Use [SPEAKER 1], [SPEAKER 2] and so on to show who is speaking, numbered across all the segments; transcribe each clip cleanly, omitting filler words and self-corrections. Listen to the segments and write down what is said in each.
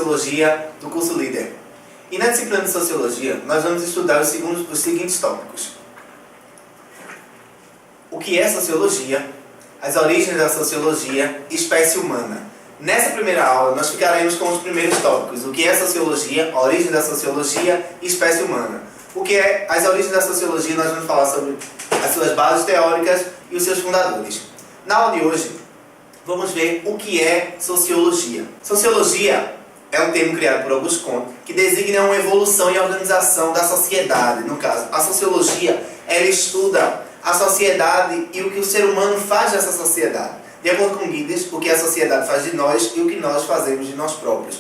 [SPEAKER 1] Sociologia do curso Líder. E na disciplina de Sociologia, nós vamos estudar os seguintes tópicos. O que é Sociologia, as origens da Sociologia, espécie humana. Nessa primeira aula, nós ficaremos com os primeiros tópicos. O que é Sociologia, a origem da Sociologia, espécie humana. O que é as origens da Sociologia, nós vamos falar sobre as suas bases teóricas e os seus fundadores. Na aula de hoje, vamos ver o que é Sociologia. Sociologia é um termo criado por Auguste Comte que designa uma evolução e organização da sociedade. No caso, a Sociologia, ela estuda a sociedade e o que o ser humano faz nessa sociedade. De acordo com Giddens, o que a sociedade faz de nós e o que nós fazemos de nós próprios.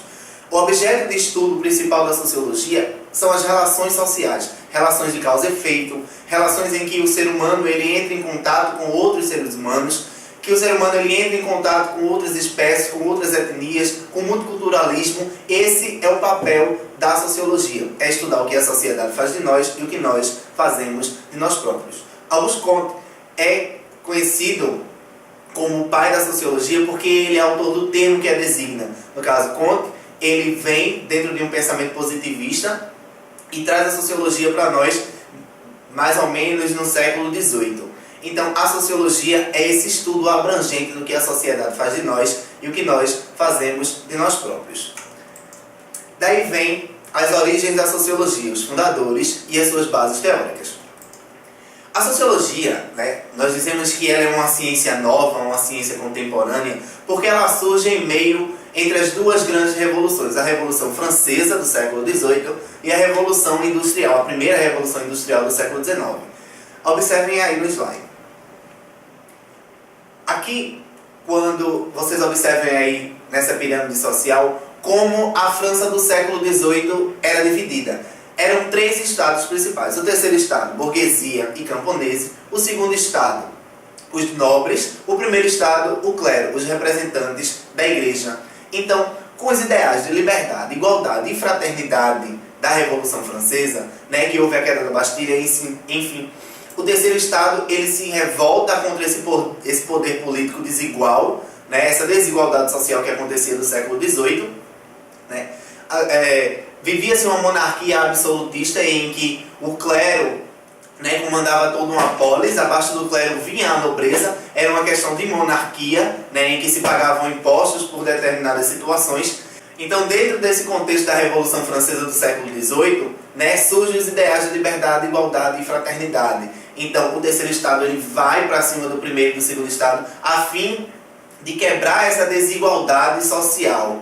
[SPEAKER 1] O objeto de estudo principal da Sociologia são as relações sociais, relações de causa e efeito, relações em que o ser humano ele entra em contato com outros seres humanos, que o ser humano ele entra em contato com outras espécies, com outras etnias, com multiculturalismo. Esse é o papel da Sociologia, é estudar o que a sociedade faz de nós e o que nós fazemos de nós próprios. Auguste Comte é conhecido como o pai da Sociologia porque ele é autor do termo que a designa. No caso, Comte, ele vem dentro de um pensamento positivista e traz a Sociologia para nós mais ou menos no século XVIII. Então, a Sociologia é esse estudo abrangente do que a sociedade faz de nós e o que nós fazemos de nós próprios. Daí vem as origens da Sociologia, os fundadores e as suas bases teóricas. A Sociologia, nós dizemos que ela é uma ciência nova, uma ciência contemporânea, porque ela surge em meio entre as duas grandes revoluções, a Revolução Francesa do século XVIII e a Revolução Industrial, a primeira Revolução Industrial do século XIX. Observem aí no slide. Aqui, quando vocês observem aí nessa pirâmide social, como a França do século XVIII era dividida. Eram três estados principais. O terceiro estado, burguesia e camponese. O segundo estado, os nobres. O primeiro estado, o clero, os representantes da igreja. Então, com os ideais de liberdade, igualdade e fraternidade da Revolução Francesa, que houve a queda da Bastilha, enfim, o terceiro estado ele se revolta contra esse poder político desigual, essa desigualdade social que acontecia no século XVIII. Vivia-se uma monarquia absolutista em que o clero comandava toda uma polis, abaixo do clero vinha a nobreza, era uma questão de monarquia, em que se pagavam impostos por determinadas situações. Então, dentro desse contexto da Revolução Francesa do século XVIII, surgem os ideais de liberdade, igualdade e fraternidade. Então, o terceiro estado ele vai para cima do primeiro e do segundo estado, a fim de quebrar essa desigualdade social.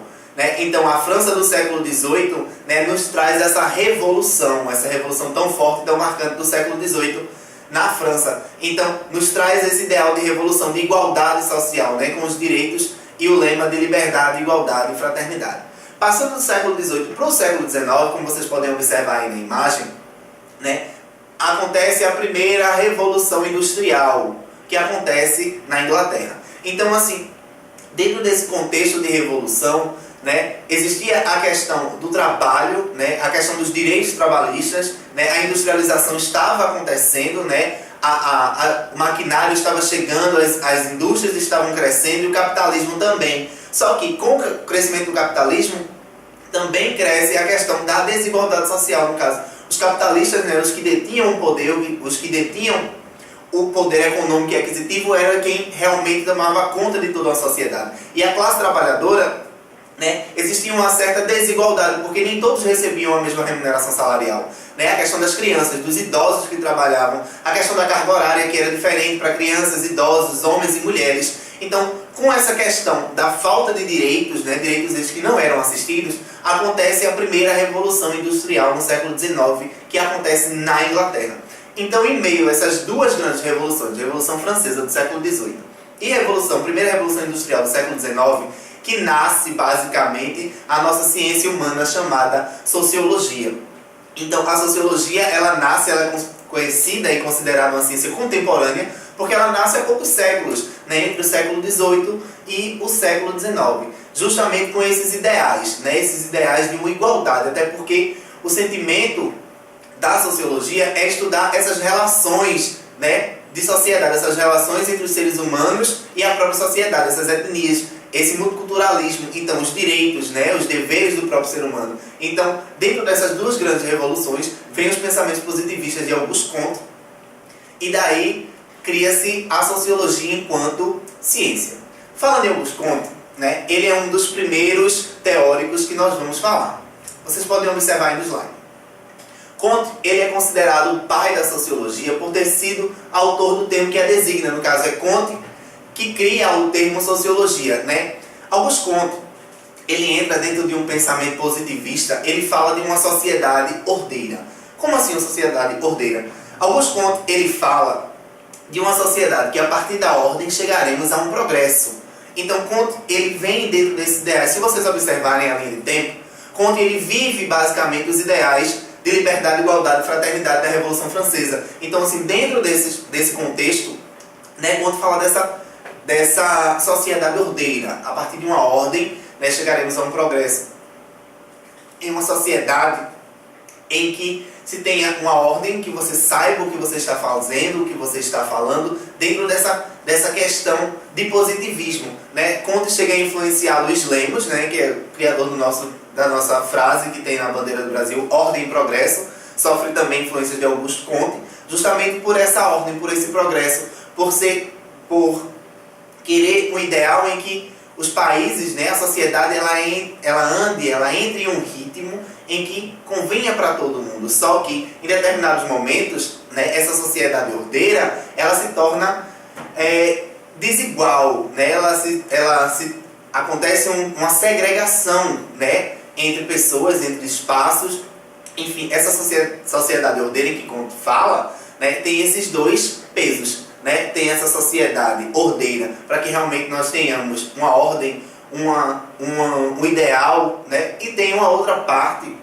[SPEAKER 1] Então, a França do século XVIII nos traz essa revolução tão forte, tão marcante do século XVIII na França. Então, nos traz esse ideal de revolução, de igualdade social, com os direitos e o lema de liberdade, igualdade e fraternidade. Passando do século XVIII para o século XIX, como vocês podem observar aí na imagem, acontece a primeira revolução industrial, que acontece na Inglaterra. Então, assim, dentro desse contexto de revolução, existia a questão do trabalho, a questão dos direitos trabalhistas, a industrialização estava acontecendo, o maquinário estava chegando, as indústrias estavam crescendo e o capitalismo também. Só que com o crescimento do capitalismo também cresce a questão da desigualdade social, no caso. Os capitalistas, os que detinham o poder, os que detinham o poder econômico e aquisitivo, era quem realmente tomava conta de toda a sociedade. E a classe trabalhadora, existia uma certa desigualdade, porque nem todos recebiam a mesma remuneração salarial. A questão das crianças, dos idosos que trabalhavam, a questão da carga horária que era diferente para crianças, idosos, homens e mulheres. Então, com essa questão da falta de direitos, direitos esses que não eram assistidos, acontece a primeira Revolução Industrial no século XIX, que acontece na Inglaterra. Então, em meio a essas duas grandes revoluções, a Revolução Francesa do século XVIII e a primeira Revolução Industrial do século XIX, que nasce basicamente a nossa ciência humana chamada Sociologia. Então, a Sociologia, ela é conhecida e considerada uma ciência contemporânea, porque ela nasce há poucos séculos, entre o século XVIII e o século XIX, justamente com esses ideais, esses ideais de uma igualdade, até porque o sentimento da Sociologia é estudar essas relações, de sociedade, essas relações entre os seres humanos e a própria sociedade, essas etnias, esse multiculturalismo, então os direitos, né, os deveres do próprio ser humano. Então, dentro dessas duas grandes revoluções, vem os pensamentos positivistas de Auguste Comte, e daí cria-se a sociologia enquanto ciência. Falando em Auguste Comte, né, ele é um dos primeiros teóricos que nós vamos falar. Vocês podem observar aí no slide. Comte, ele é considerado o pai da sociologia por ter sido autor do termo que a designa. No caso, é Comte que cria o termo sociologia, né? Auguste Comte, ele entra dentro de um pensamento positivista, ele fala de uma sociedade ordeira. Como assim uma sociedade ordeira? Auguste Comte, ele fala de uma sociedade que a partir da ordem chegaremos a um progresso. Então, Comte, ele vem dentro desses ideais. Se vocês observarem a linha de tempo, Comte, ele vive basicamente os ideais de liberdade, igualdade e fraternidade da Revolução Francesa. Então, assim, dentro desse contexto, né, Comte fala dessa sociedade ordeira. A partir de uma ordem, né, chegaremos a um progresso. Em uma sociedade em que se tenha uma ordem, que você saiba o que você está fazendo, o que você está falando, dentro dessa questão de positivismo, né? Comte chega a influenciar Luiz Lemos, né, que é o criador da nossa frase que tem na bandeira do Brasil, ordem e progresso, sofre também influência de Auguste Comte, justamente por essa ordem, por esse progresso, por querer um ideal em que os países, né, a sociedade, ela entre em um ritmo em que convenha para todo mundo. Só que, em determinados momentos, né, essa sociedade ordeira, ela se torna desigual, né? Acontece uma segregação, né, entre pessoas, entre espaços. Enfim, essa sociedade ordeira em que Comte fala, né, tem esses dois pesos. Né, tem essa sociedade ordeira para que realmente nós tenhamos uma ordem, um ideal, né, e tem uma outra parte,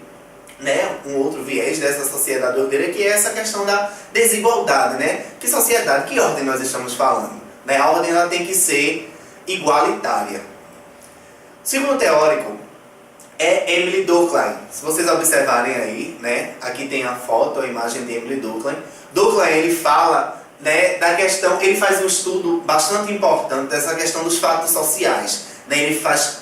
[SPEAKER 1] né, um outro viés dessa sociedade ordeira, que é essa questão da desigualdade. Né? Que sociedade, que ordem nós estamos falando? Né? A ordem ela tem que ser igualitária. O segundo teórico é Émile Durkheim. Se vocês observarem aí, né, aqui tem a foto, a imagem de Émile Durkheim. Durkheim, ele fala, né, da questão, ele faz um estudo bastante importante dessa questão dos fatos sociais. Né? Ele faz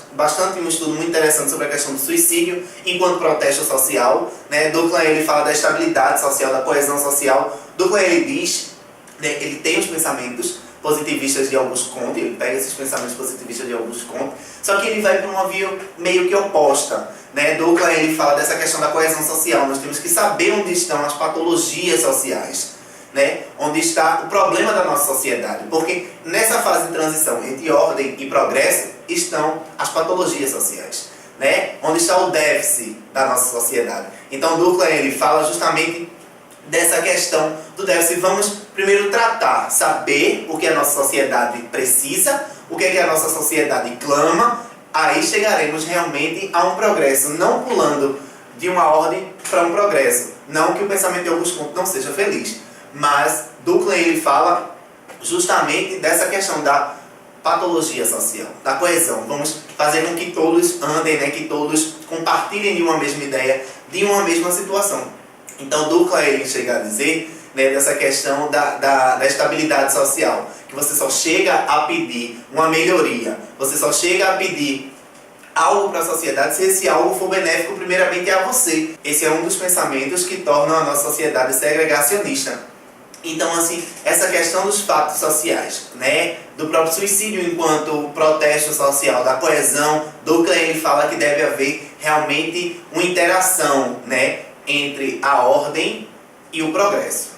[SPEAKER 1] um estudo muito interessante sobre a questão do suicídio enquanto protesto social. Né? Durkheim, ele fala da estabilidade social, da coesão social. Durkheim, ele diz, né, ele tem os pensamentos positivistas de Auguste Comte, ele pega esses pensamentos positivistas de Auguste Comte, só que ele vai para uma via meio que oposta. Né? Durkheim, ele fala dessa questão da coesão social. Nós temos que saber onde estão as patologias sociais. Né? Onde está o problema da nossa sociedade, porque nessa fase de transição entre ordem e progresso estão as patologias sociais, né? Onde está o déficit da nossa sociedade. Então Durkheim, ele fala justamente dessa questão do déficit. Vamos primeiro tratar, saber o que a nossa sociedade precisa, o que a nossa sociedade clama, aí chegaremos realmente a um progresso, não pulando de uma ordem para um progresso. Não que o pensamento de Auguste Comte não seja feliz, mas Durkheim, ele fala justamente dessa questão da patologia social, da coesão. Vamos fazer com que todos andem, né, que todos compartilhem de uma mesma ideia, de uma mesma situação. Então Durkheim, ele chega a dizer, né, dessa questão da estabilidade social, que você só chega a pedir uma melhoria, você só chega a pedir algo para a sociedade se esse algo for benéfico primeiramente a você. Esse é um dos pensamentos que tornam a nossa sociedade segregacionista. Então, assim, essa questão dos fatos sociais, né, do próprio suicídio enquanto protesto social, da coesão, Durkheim, ele fala que deve haver realmente uma interação, né, entre a ordem e o progresso.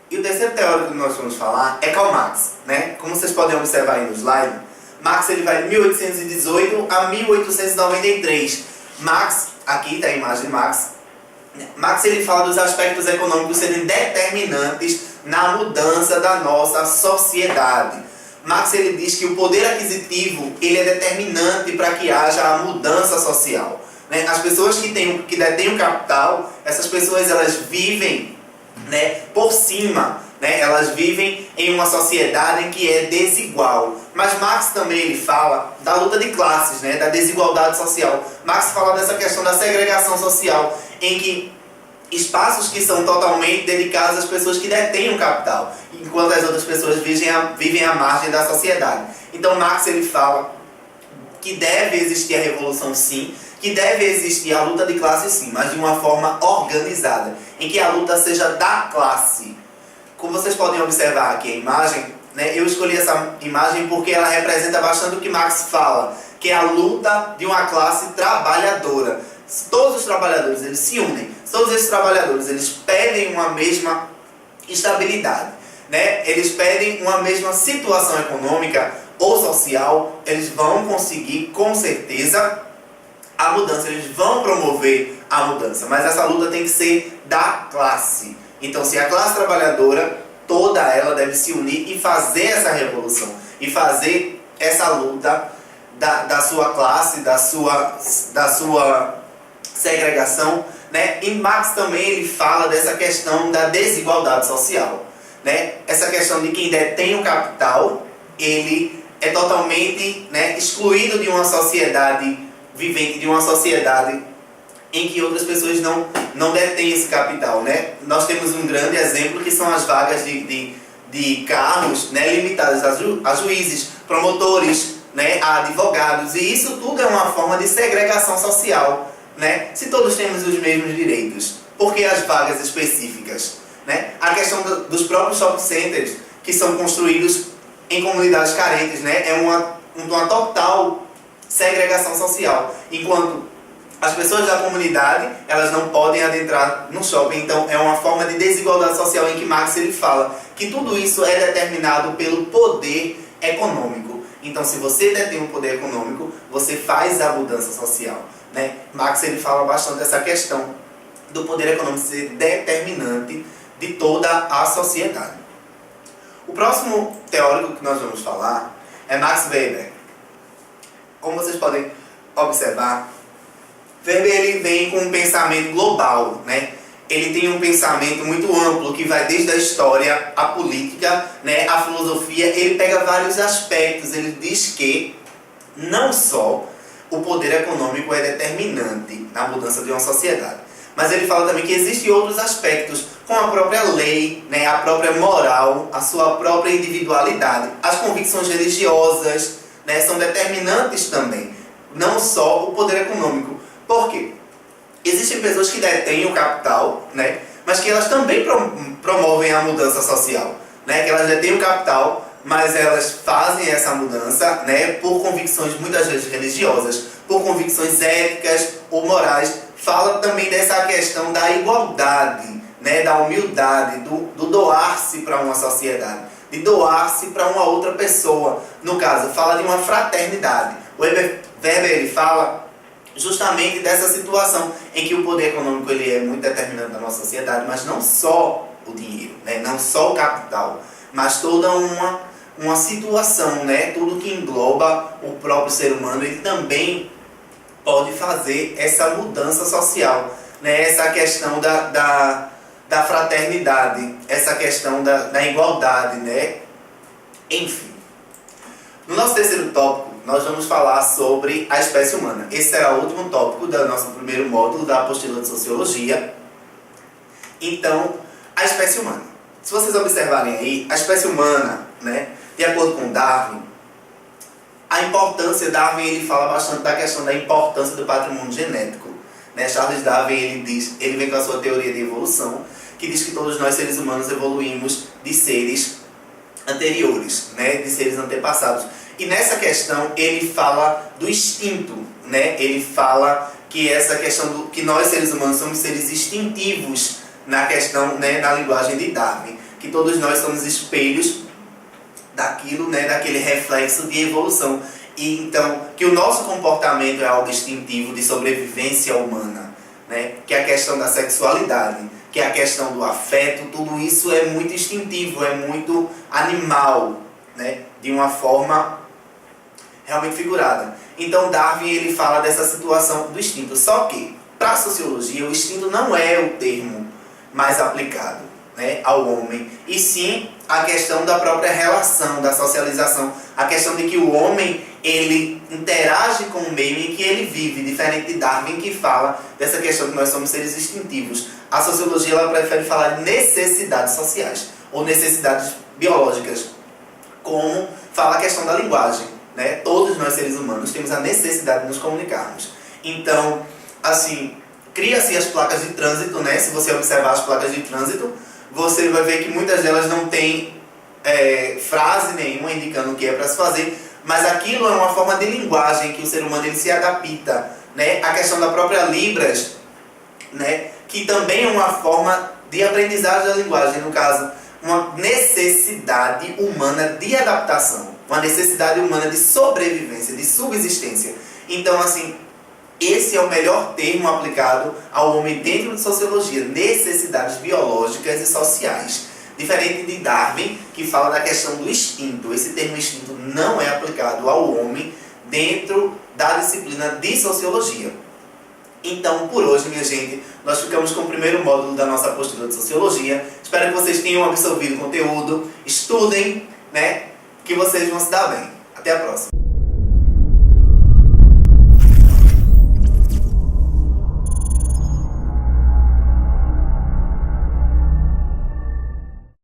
[SPEAKER 1] E o terceiro teórico que nós vamos falar é Karl Marx, né? Como vocês podem observar aí no slide, Marx, ele vai de 1818 a 1893. Marx, aqui está a imagem de Marx. Marx, ele fala dos aspectos econômicos serem determinantes na mudança da nossa sociedade. Marx, ele diz que o poder aquisitivo, ele é determinante para que haja a mudança social. Né? As pessoas que detêm o capital, essas pessoas, elas vivem, né, por cima, né? Elas vivem em uma sociedade em que é desigual. Mas Marx também, ele fala da luta de classes, né, da desigualdade social. Marx fala dessa questão da segregação social, em que espaços que são totalmente dedicados às pessoas que detêm o capital, enquanto as outras pessoas vivem à margem da sociedade. Então Marx, ele fala que deve existir a revolução sim, que deve existir a luta de classe sim, mas de uma forma organizada, em que a luta seja da classe. Como vocês podem observar aqui a imagem, né, eu escolhi essa imagem porque ela representa bastante o que Marx fala, que é a luta de uma classe trabalhadora. Todos os trabalhadores eles se unem, todos esses trabalhadores eles pedem uma mesma estabilidade, né? Eles pedem uma mesma situação econômica ou social, eles vão conseguir com certeza a mudança, eles vão promover a mudança, mas essa luta tem que ser da classe. Então, se a classe trabalhadora, toda ela deve se unir e fazer essa revolução, e fazer essa luta da sua classe, da sua segregação, né? E Marx também ele fala dessa questão da desigualdade social, né? Essa questão de quem detém o capital, ele é totalmente, né, excluído de uma sociedade vivente, de uma sociedade em que outras pessoas não detêm esse capital, né? Nós temos um grande exemplo que são as vagas de cargos, né, limitadas a juízes, promotores, né, a advogados, e isso tudo é uma forma de segregação social, né? Se todos temos os mesmos direitos, por que as vagas específicas, né? A questão dos próprios shopping centers, que são construídos em comunidades carentes, né? É uma total segregação social, enquanto as pessoas da comunidade, elas não podem adentrar no shopping. Então é uma forma de desigualdade social em que Marx ele fala que tudo isso é determinado pelo poder econômico. Então, se você detém um poder econômico, você faz a mudança social, né? Marx ele fala bastante dessa questão do poder econômico ser determinante de toda a sociedade. O próximo teórico que nós vamos falar é Max Weber. Como vocês podem observar, Weber ele vem com um pensamento global, né? Ele tem um pensamento muito amplo que vai desde a história, a política, né, a filosofia. Ele pega vários aspectos. Ele diz que não só o poder econômico é determinante na mudança de uma sociedade, mas ele fala também que existem outros aspectos, como a própria lei, né, a própria moral, a sua própria individualidade, as convicções religiosas, né, são determinantes também, não só o poder econômico. Por quê? Existem pessoas que detêm o capital, né, mas que elas também promovem a mudança social, né, que elas detêm o capital, mas elas fazem essa mudança, né, por convicções muitas vezes religiosas, por convicções éticas ou morais. Fala também dessa questão da igualdade, né, da humildade, do doar-se para uma sociedade, de doar-se para uma outra pessoa. No caso, fala de uma fraternidade. O Weber ele fala justamente dessa situação em que o poder econômico ele é muito determinante na nossa sociedade, mas não só o dinheiro, né? Não só o capital, mas toda uma situação, né? Tudo que engloba o próprio ser humano, ele também pode fazer essa mudança social, né? Essa questão da fraternidade, essa questão da igualdade, né? Enfim. No nosso terceiro tópico, nós vamos falar sobre a espécie humana. Esse será o último tópico do nosso primeiro módulo da apostila de Sociologia. Então, a espécie humana. Se vocês observarem aí, a espécie humana, né, de acordo com Darwin, a importância, Darwin ele fala bastante da questão da importância do patrimônio genético, né? Charles Darwin ele vem com a sua teoria de evolução, que diz que todos nós seres humanos evoluímos de seres anteriores, né, de seres antepassados. E nessa questão ele fala do instinto, né? Ele fala que essa questão que nós seres humanos somos seres instintivos na questão, né, na linguagem de Darwin, que todos nós somos espelhos daquilo, né, daquele reflexo de evolução. E então que o nosso comportamento é algo instintivo de sobrevivência humana, né? Que é a questão da sexualidade, que é a questão do afeto, tudo isso é muito instintivo, é muito animal, né? De uma forma realmente figurada. Então Darwin ele fala dessa situação do instinto. Só que, para a sociologia, o instinto não é o termo mais aplicado, né, ao homem, e sim a questão da própria relação, da socialização, a questão de que o homem ele interage com o meio em que ele vive, diferente de Darwin que fala dessa questão que nós somos seres instintivos. A sociologia ela prefere falar de necessidades sociais ou necessidades biológicas, como fala a questão da linguagem, né? Todos nós seres humanos temos a necessidade de nos comunicarmos. Então, assim, cria-se as placas de trânsito, né? Se você observar as placas de trânsito, você vai ver que muitas delas não têm frase nenhuma indicando o que é para se fazer, mas aquilo é uma forma de linguagem que o ser humano ele se adapta, né? A questão da própria Libras, né? Que também é uma forma de aprendizagem da linguagem, no caso, uma necessidade humana de adaptação, uma necessidade humana de sobrevivência, de subsistência. Então, assim, esse é o melhor termo aplicado ao homem dentro de sociologia, necessidades biológicas e sociais. Diferente de Darwin, que fala da questão do instinto. Esse termo instinto não é aplicado ao homem dentro da disciplina de sociologia. Então, por hoje, minha gente, nós ficamos com o primeiro módulo da nossa apostila de sociologia. Espero que vocês tenham absorvido o conteúdo. Estudem, né? Que vocês vão se dar bem. Até a próxima.